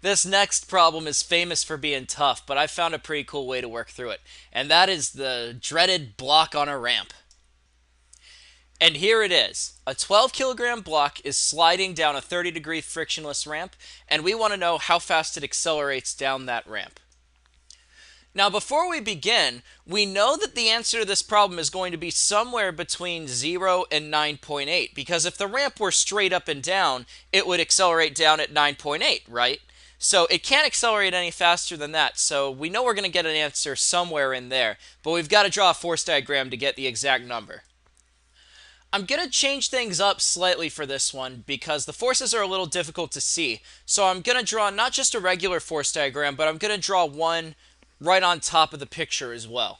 This next problem is famous for being tough, but I found a pretty cool way to work through it, and that is the dreaded block on a ramp. And here it is. A 12 kilogram block is sliding down a 30-degree frictionless ramp, and we want to know how fast it accelerates down that ramp. Now, before we begin, we know that the answer to this problem is going to be somewhere between 0 and 9.8, because if the ramp were straight up and down, it would accelerate down at 9.8, right? So it can't accelerate any faster than that, so we know we're going to get an answer somewhere in there, but we've got to draw a force diagram to get the exact number. I'm going to change things up slightly for this one because the forces are a little difficult to see. So I'm going to draw not just a regular force diagram, but I'm going to draw one right on top of the picture as well.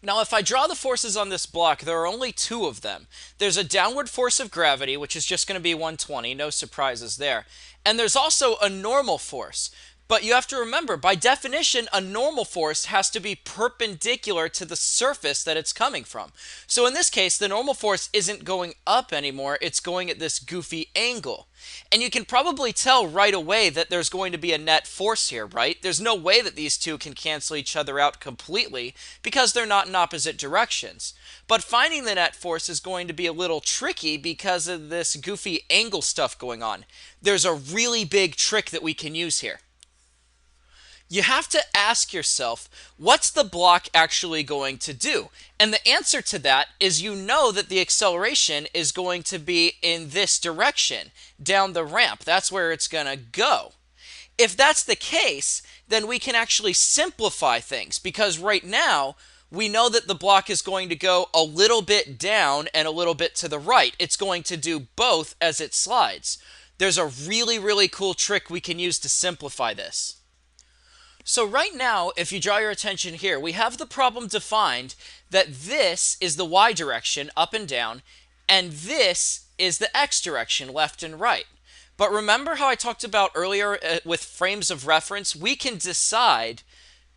Now, if I draw the forces on this block, there are only two of them. There's a downward force of gravity, which is just going to be 120, no surprises there. And there's also a normal force. But you have to remember, by definition, a normal force has to be perpendicular to the surface that it's coming from. So in this case, the normal force isn't going up anymore, it's going at this goofy angle. And you can probably tell right away that there's going to be a net force here, right? There's no way that these two can cancel each other out completely because they're not in opposite directions. But finding the net force is going to be a little tricky because of this goofy angle stuff going on. There's a really big trick that we can use here. You have to ask yourself, what's the block actually going to do? And the answer to that is you know that the acceleration is going to be in this direction, down the ramp. That's where it's going to go. If that's the case, then we can actually simplify things because right now, we know that the block is going to go a little bit down and a little bit to the right. It's going to do both as it slides. There's a really, really cool trick we can use to simplify this. So right now, if you draw your attention here, we have the problem defined that this is the y direction, up and down, and this is the x direction, left and right. But remember how I talked about earlier with frames of reference? We can decide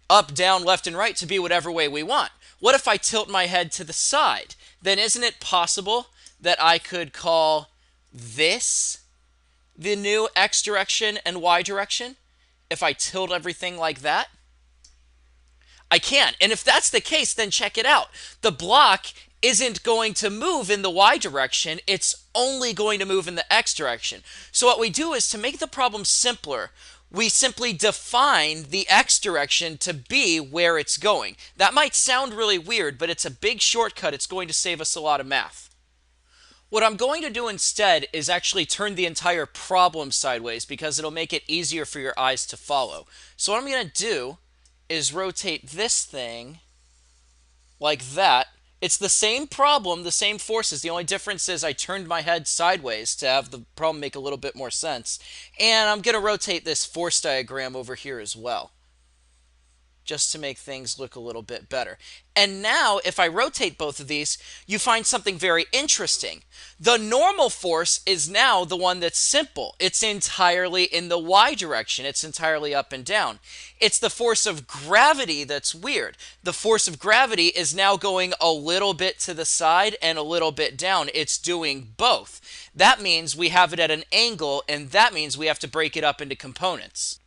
up, down, left, and right to be whatever way we want. What if I tilt my head to the side? Then isn't it possible that I could call this the new x direction and y direction? If I tilt everything like that? I can. And if that's the case, then check it out. The block isn't going to move in the y direction. It's only going to move in the x direction. So what we do is to make the problem simpler, we simply define the x direction to be where it's going. That might sound really weird, but it's a big shortcut. It's going to save us a lot of math. What I'm going to do instead is actually turn the entire problem sideways because it'll make it easier for your eyes to follow. So what I'm going to do is rotate this thing like that. It's the same problem, the same forces. The only difference is I turned my head sideways to have the problem make a little bit more sense. And I'm going to rotate this force diagram over here as well, just to make things look a little bit better. And now, if I rotate both of these, you find something very interesting. The normal force is now the one that's simple. It's entirely in the y direction. It's entirely up and down. It's the force of gravity that's weird. The force of gravity is now going a little bit to the side and a little bit down. It's doing both. That means we have it at an angle, and that means we have to break it up into components.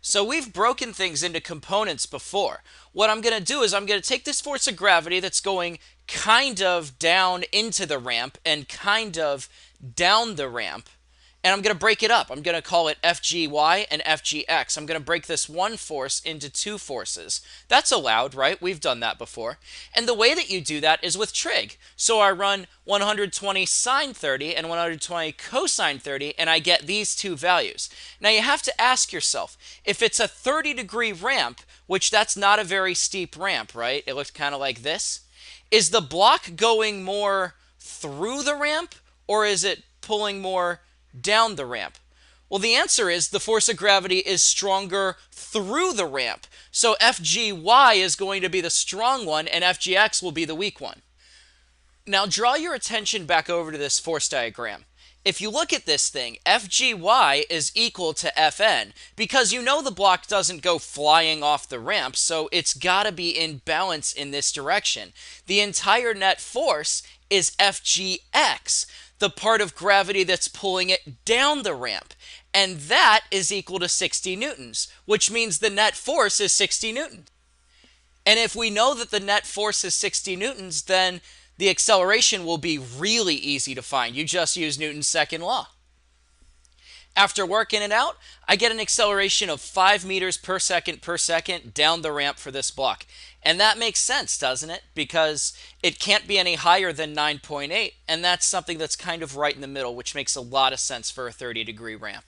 So we've broken things into components before. What I'm going to do is I'm going to take this force of gravity that's going kind of down into the ramp and kind of down the ramp, and I'm going to break it up. I'm going to call it FGY and FGX. I'm going to break this one force into two forces. That's allowed, right? We've done that before. And the way that you do that is with trig. So I run 120 sine 30 and 120 cosine 30, and I get these two values. Now you have to ask yourself, if it's a 30-degree ramp, which that's not a very steep ramp, right? It looks kind of like this. Is the block going more through the ramp, or is it pulling more down the ramp? Well, the answer is the force of gravity is stronger through the ramp. So FGY is going to be the strong one, and FGX will be the weak one. Now draw your attention back over to this force diagram. If you look at this thing, FGY is equal to Fn, because you know the block doesn't go flying off the ramp, so it's got to be in balance in this direction. The entire net force is FGX, the part of gravity that's pulling it down the ramp. And that is equal to 60 newtons, which means the net force is 60 newtons. And if we know that the net force is 60 newtons, then the acceleration will be really easy to find. You just use Newton's second law. After working it out, I get an acceleration of 5 meters per second down the ramp for this block. And that makes sense, doesn't it? Because it can't be any higher than 9.8, and that's something that's kind of right in the middle, which makes a lot of sense for a 30-degree ramp.